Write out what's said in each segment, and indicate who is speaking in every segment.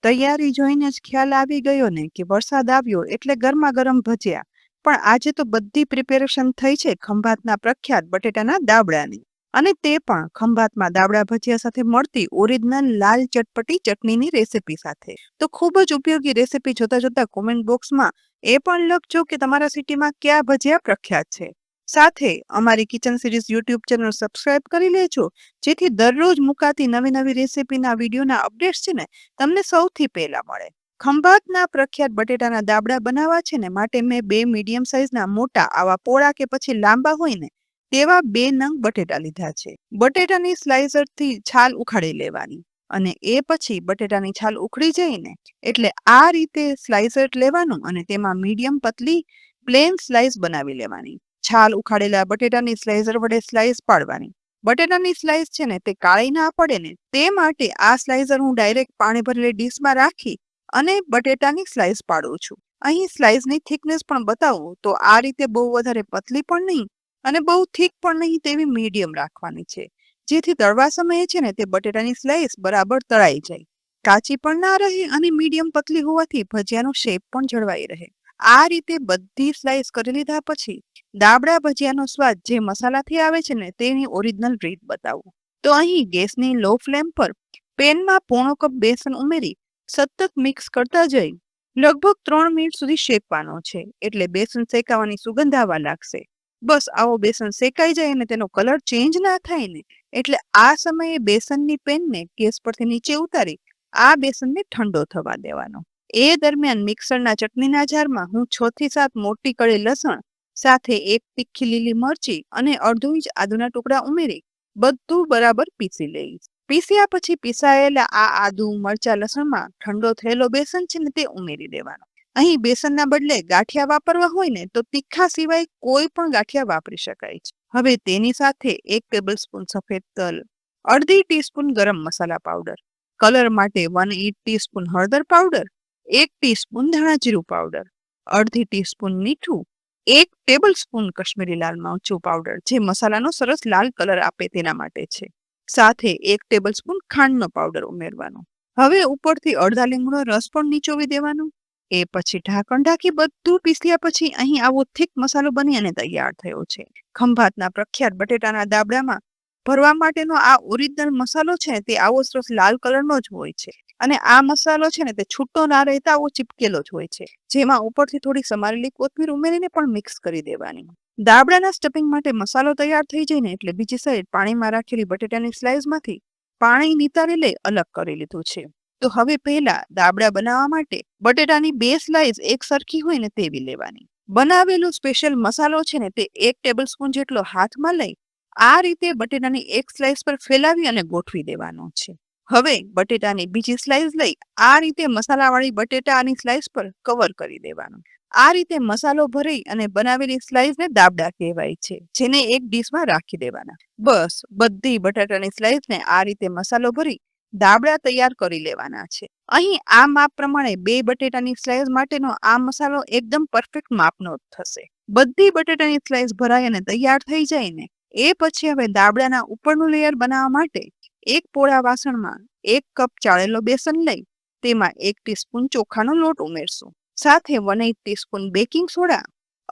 Speaker 1: તૈયારી જોઈને જ ખ્યાલ આવી ગયો ને કે વરસાદ આવ્યો એટલે ગરમા ગરમ ભજીયા. પણ આજે તો બધી પ્રિપેરેશન થઈ છે ખંભાતના પ્રખ્યાત બટેટાના દાબડાની. અને તે પણ ખંભાતમાં દાબડા ભજીયા સાથે મળતી ઓરિજિનલ લાલ ચટપટી ચટણીની રેસીપી સાથે. તો ખૂબ જ ઉપયોગી રેસીપી જોતા જોતા કોમેન્ટ બોક્સમાં એ પણ લખજો કે તમારા સિટીમાં કયા ભજીયા પ્રખ્યાત છે. સાથે અમારી kitchen series YouTube channel subscribe કરી લેજો, જેથી દરરોજ મુકાતી નવી નવી રેસીપીના વિડીયોના અપડેટ્સ છે ને તમને સૌથી પહેલા મળે. ખંભાતના પ્રખ્યાત બટેટાના દાબડા બનાવવા છે ને માટે મેં 2 મીડિયમ સાઇઝના મોટા આવા પોળા કે પછી લાંબા હોય ને તેવા 2 નંગ બટેટા લીધા છે. બટેટાની સ્લાઇસરથી છાલ ઉખાડી લેવાની અને એ પછી બટેટાની છાલ ઉખડી જાય ને એટલે આ રીતે સ્લાઇસર લેવાનું અને તેમાં મીડિયમ પતલી પ્લેન સ્લાઇસ બનાવી લેવાની. છાલ ઉખાડેલા બટેટાની સ્લાઇસર વડે સ્લાઇસ પાડવાની. બટેટાની સ્લાઇસ છે ને તે કાળી ના પડે ને તે માટે આ સ્લાઇસર હું ડાયરેક્ટ પાણી ભરેલી ડીશમાં રાખી અને બટેટાની સ્લાઇસ પાડું છું. અહીં સ્લાઇસની થિકનેસ પણ બતાવું તો આ રીતે બહુ વધારે પતલી પણ નહીં અને બહુ થીક પણ નહીં તેવી મીડિયમ રાખવાની છે, જેથી તળવા સમયે છે ને તે બટેટાની સ્લાઇસ બરાબર તળાઈ જાય, કાચી પણ ના રહે અને મીડિયમ પતલી હોવાથી ભજીયાનો શેપ પણ જળવાઈ રહે. આ રીતે બધી સ્લાઇસ કરી લીધા પછી દાબડા ભજીયાનો સ્વાદ જે મસાલાથી આવે છે ને તેની ઓરિજિનલ રીત બતાવું. તો અહીં ગેસની લો ફ્લેમ પર પેનમાં પોણો કપ બેસન ઉમેરી સતત મિક્સ કરતા જઈ લગભગ 3 મિનિટ સુધી શેકવાનો છે, એટલે બેસન શેકાવાની સુગંધ આવવા લાગશે. બસ આવો બેસન શેકાઈ જાય અને તેનો કલર ચેન્જ ના થાય ને એટલે આ સમયે બેસનની પેનને ગેસ પરથી નીચે ઉતારી આ બેસનને ઠંડો થવા દેવાનો. એ દરમિયાન મિક્સરના ચટણીના જારમાં હું 6 થી 7 મોટી કળી લસણ સાથે 1 તીખી લીલી મરચી અને અડધો ઇંચ આદુના ટુકડા ઉમેરી બધું બરાબર પીસી લઈશ. પીસ્યા પછી પીસાયેલા આ આદુ મરચા લસણમાં ઠંડો થયેલો બેસન છે ને તે ઉમેરી દેવાનો. અહીં બેસનના બદલે ગાંઠિયા વાપરવા હોય ને તો તીખા સિવાય કોઈ પણ ગાંઠિયા વાપરી શકાય છે. હવે તેની સાથે 1 ટેબલસ્પૂન સફેદ તલ, અડધી ટીસ્પૂન ગરમ મસાલા પાવડર, કલર માટે 1/8 ટીસ્પૂન હળદર પાવડર, 1 ટીસ્પૂન ધાણા જીરું પાવડર, અડધી ટીસ્પૂન મીઠું, 1 ટેબલસ્પૂન કશ્મીરી લાલ મરચું પાવડર જે મસાલાનો સરસ લાલ કલર આપે તેના માટે છે. સાથે 1 ટેબલસ્પૂન ખાંડનો પાવડર ઉમેરવાનો. હવે ઉપરથી અડધા લીંબુનો રસ પણ નીચોવી દેવાનો. એ પછી ઢાંકણ ઢાંકી બધું પીસ્યા પછી અહીં આવો થીક મસાલો બની અને તૈયાર થયો છે. ખંભાતના પ્રખ્યાત બટેટાના દાબડામાં ભરવા માટેનો આ ઓરિજિનલ મસાલો છે તે આવો સરસ લાલ કલરનો જ હોય છે અને આ મસાલો છે ને તે છૂટો ના રહેતા આવો ચીપકેલો જ હોય છે, જેમાં ઉપરથી થોડી સમારેલી કોથમીર ઉમેરીને પણ મિક્સ કરી દેવાની. દાબડાના સ્ટફિંગ માટે મસાલો તૈયાર થઈ જાય ને એટલે બીજી સાઈડ પાણીમાં રાખેલી બટેટાની સ્લાઇસમાંથી પાણી નિતારી લઈ અલગ કરી લીધું છે. તો હવે પહેલા દાબડા બનાવવા માટે બટેટાની 2 સ્લાઇસ એક સરખી હોય ને તેવી લેવાની. બનાવેલો સ્પેશિયલ મસાલો છે ને તે 1 ટેબલસ્પૂન જેટલો હાથમાં લઈ આ રીતે બટેટાની એક સ્લાઇસ પર ફેલાવી અને ગોઠવી દેવાનો છે. હવે બટેટાની બીજી સ્લાઇસ લઈ આ રીતે મસાલાવાળી બટેટાની સ્લાઇસ પર કવર કરી દેવાનું. આ રીતે મસાલો ભરી અને બનાવેલી સ્લાઇસને દાબડા કહેવાય છે, જેને એક ડીશમાં રાખી દેવાના. બસ બધી બટાટાની સ્લાઇસને આ રીતે મસાલો ભરી દાબડા તૈયાર કરી લેવાના છે. અહીં આ માપ પ્રમાણે 2 બટેટાની સ્લાઇસ માટેનો આ મસાલો એકદમ પરફેક્ટ માપનો થશે. બધી બટેટાની સ્લાઇસ ભરાઈ અને તૈયાર થઈ જાય ને એ પછી હવે દાબડાના ઉપરનું લેયર બનાવવા માટે એક પોળા વાસણમાં 1 કપ ચાળેલો બેસન લઈ તેમાં 1 ટીસ્પૂન ચોખાનો લોટ ઉમેરશું. સાથે 1/8 ટીસ્પૂન બેકિંગ સોડા,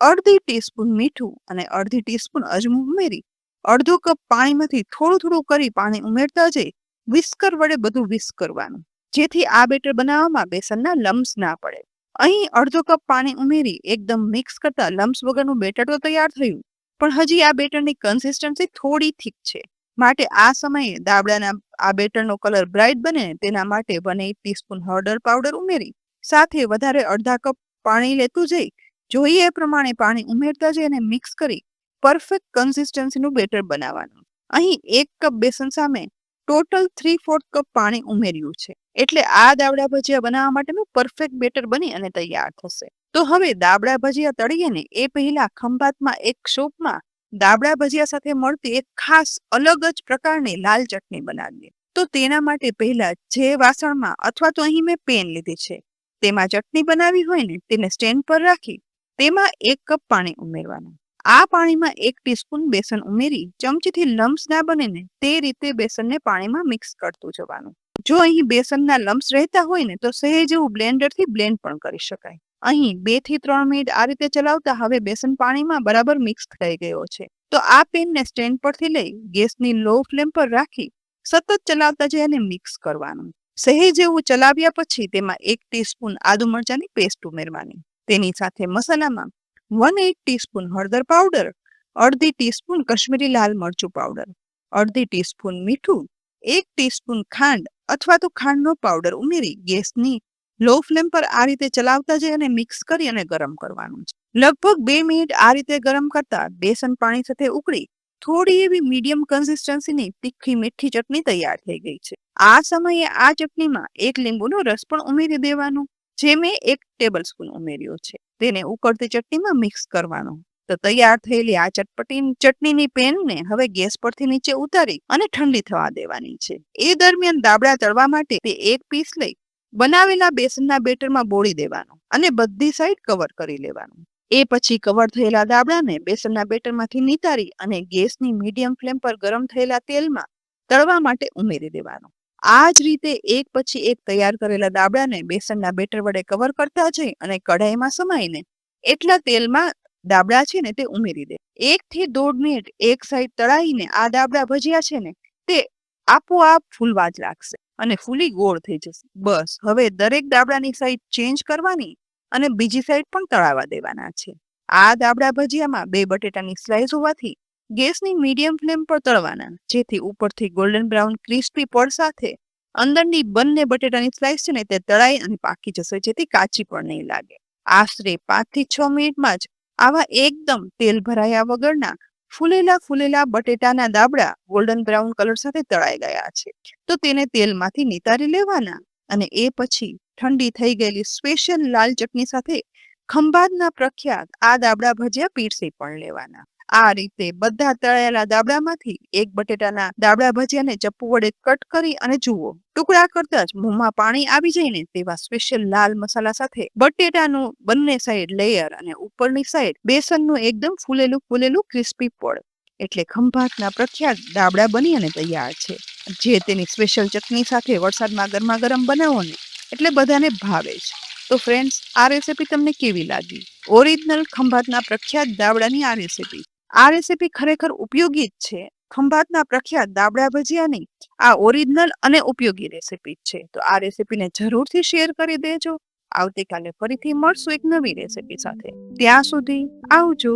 Speaker 1: અડધી ટીસ્પૂન મીઠું અને અડધી ટીસ્પૂન અજમો ઉમેરી અડધો કપ પાણીમાંથી થોડું થોડું કરી પાણી ઉમેરતા જઈ વિસ્કર વડે બધું વિસ્ક કરવાનું, જેથી આ બેટર બનાવવામાં બેસનના લમ્સ ના પડે. અહીં અડધો કપ પાણી ઉમેરી એકદમ મિક્સ કરતા લમ્સ વગરનું બેટર તો તૈયાર થયું, પણ હજી આ બેટરની કન્સિસ્ટન્સી થોડી થીક છે, માટે આ સમયે દાબડાના આ બેટરનો કલર બ્રાઇટ બને તેના માટે 1/8 ટીસ્પૂન હળદર પાવડર ઉમેરી સાથે વધારે અડધા કપ પાણી લેતું જઈ જોઈએ એ પ્રમાણે પાણી ઉમેરતા જઈ અને મિક્સ કરી પરફેક્ટ કન્સિસ્ટન્સીનું બેટર બનાવવાનું. અહીં 1 કપ બેસન સામે ટોટલ 3/4 કપ પાણી ઉમેર્યું છે, એટલે આ દાબડા ભજીયા બનાવવા માટેનું પરફેક્ટ બેટર બની અને તૈયાર થશે. તો હવે દાબડા ભજીયા તળીએ ને એ પહેલા ખંભાતમાં એક શોપમાં દાબડા ભજીયા સાથે મળતી એક ખાસ અલગ જ પ્રકારની લાલ ચટણી બનાવીએ. તો તેના માટે પહેલા જે વાસણમાં અથવા તો અહીં મેં પેન લીધી છે તેમાં ચટણી બનાવી હોય ને તેને સ્ટેન્ડ પર રાખી તેમાં 1 કપ પાણી ઉમેરવાનું. આ પાણીમાં 1 ટીસ્પૂન બેસન ઉમેરી ચમચીથી લમ્સ ના બને ને તે રીતે બેસનને પાણીમાં મિક્સ કરતું જવાનું. જો અહીં બેસનના લમ્સ રહેતા હોય ને તો સહેજ એવું બ્લેન્ડરથી બ્લેન્ડ પણ કરી શકાય. અહીં 2 થી 3 મિનિટ આ રીતે ચલાવતા હવે બેસન પાણીમાં બરાબર મિક્સ થઈ ગયો છે. તો આ પેનને સ્ટેન્ડ પરથી લઈ ગેસની લો ફ્લેમ પર રાખી સતત ચલાવતા જઈ અને મિક્સ કરવાનું. સહેજ એવું ચલાવ્યા પછી તેમાં 1 ટીસ્પૂન આદુ મરચાંની પેસ્ટ ઉમેરવાની. તેની સાથે મસાલામાં 1/8 ટીસ્પૂન હળદર પાવડર, અડધી ટીસ્પૂન કશ્મીરી લાલ મરચું પાવડર, અડધી ટીસ્પૂન મીઠું, 1 ટીસ્પૂન ખાંડ અથવા તો ખાંડનો પાવડર ઉમેરી ગેસની લો ફ્લેમ પર આ રીતે ચલાવતા જઈ અને મિક્સ કરી અને ગરમ કરવાનું છે. લગભગ 2 મિનિટ આ રીતે ગરમ કરતા બેસન પાણી સાથે ઉકળી થોડી એવી મીડિયમ કન્સિસ્ટન્સીની તીખી મીઠી ચટણી તૈયાર થઈ ગઈ છે. આ સમયે આ ચટણીમાં 1 લીંબુનો રસ પણ ઉમેરી દેવાનો, જે મેં 1 ટેબલસ્પૂન ઉમેર્યો છે. તેને ઉકળતી ચટણીમાં મિક્સ કરવાનો. તો તૈયાર થયેલી આ ચટણીની પેનને હવે ગેસ પરથી નીચે ઉતારી અને ઠંડી થવા દેવાની છે. એ દરમિયાન દાબડા તળવા માટે તે 1 પીસ લઈ બનાવેલા બેસનના બેટરમાં બોળી દેવાનું અને બધી સાઈડ કવર કરી લેવાનું. એ પછી કવર થયેલા દાબડાને બેસનના બેટરમાંથી નિતારી અને ગેસની મીડિયમ ફ્લેમ પર ગરમ થયેલા તેલમાં તળવા માટે ઉમેરી દેવાનું. આ જ રીતે એક પછી એક તૈયાર કરેલા દાબડાને બેસનના બેટર વડે કવર કરતા જઈ અને કઢાઈમાં સમાઈને એટલા તેલમાં દાબડા છે ને તે ઉમેરી દે. 1 થી 1.5 મિનિટ એક સાઈડ તળાઈને આ દાબડા ભજીયા છે ને તે આપોઆપ ફૂલવા જ લાગશે અને ફૂલી ગોળ થઈ જશે. બસ હવે દરેક દાબડાની સાઈડ ચેન્જ કરવાની અને બીજી સાઈડ પણ તળાવા દેવાના છે. આ દાબડા ભજીયામાં 2 બટેટાની સ્લાઈસ હોવાથી ગેસની મીડિયમ ફ્લેમ પર તળવાના, જેથી ઉપરથી ગોલ્ડન બ્રાઉન ક્રિસ્પી પડ સાથે અંદરની બંને બટેટાની સ્લાઈસ છે ને તે તળાઈ અને પાકી જશે, જેથી કાચી પણ નહીં લાગે. આશરે 5 થી 6 મિનિટમાં જ આવા એકદમ તેલ ભરાયા વગરના ફૂલેલા બટેટાના દાબડા ગોલ્ડન બ્રાઉન કલર સાથે તળાઈ ગયા છે. તો તેને તેલમાંથી નિતારી લેવાના અને એ પછી ઠંડી થઈ ગયેલી સ્પેશિયલ લાલ ચટણી સાથે ખંભાતના પ્રખ્યાત આ દાબડા ભજીયા પીરસી પણ લેવાના. આ રીતે બધા તળેલા દાબડામાંથી એક બટેટાના દાબડા ભજીયાને ચપ્પુ વડે કટ કરી અને જુઓ, ટુકડા કરતા જ મોંમાં પાણી આવી જાય ને તેવા સ્પેશિયલ લાલ મસાલા સાથે બટેટાનું બંને સાઈડ લેયર અને ઉપરની સાઈડ બેસનનું એકદમ ફૂલેલું ક્રિસ્પી પડ એટલે ખંભાતના પ્રખ્યાત દાબડા બની અને તૈયાર છે. જે તેની સ્પેશિયલ ચટણી સાથે વરસાદમાં ગરમા ગરમ બનાવો ને એટલે બધાને ભાવે જ. તો ફ્રેન્ડ્સ, આ રેસીપી તમને કેવી લાગી? ઓરિજિનલ ખંભાતના પ્રખ્યાત દાબડાની આ રેસીપી ખરેખર ઉપયોગી જ છે. ખંભાતના પ્રખ્યાત દાબડા ભજીયાની આ ઓરિજિનલ અને ઉપયોગી રેસીપી છે. તો આ રેસીપીને જરૂરથી શેર કરી દેજો. આવતીકાલે ફરીથી મળશું એક નવી રેસીપી સાથે. ત્યાં સુધી આવજો.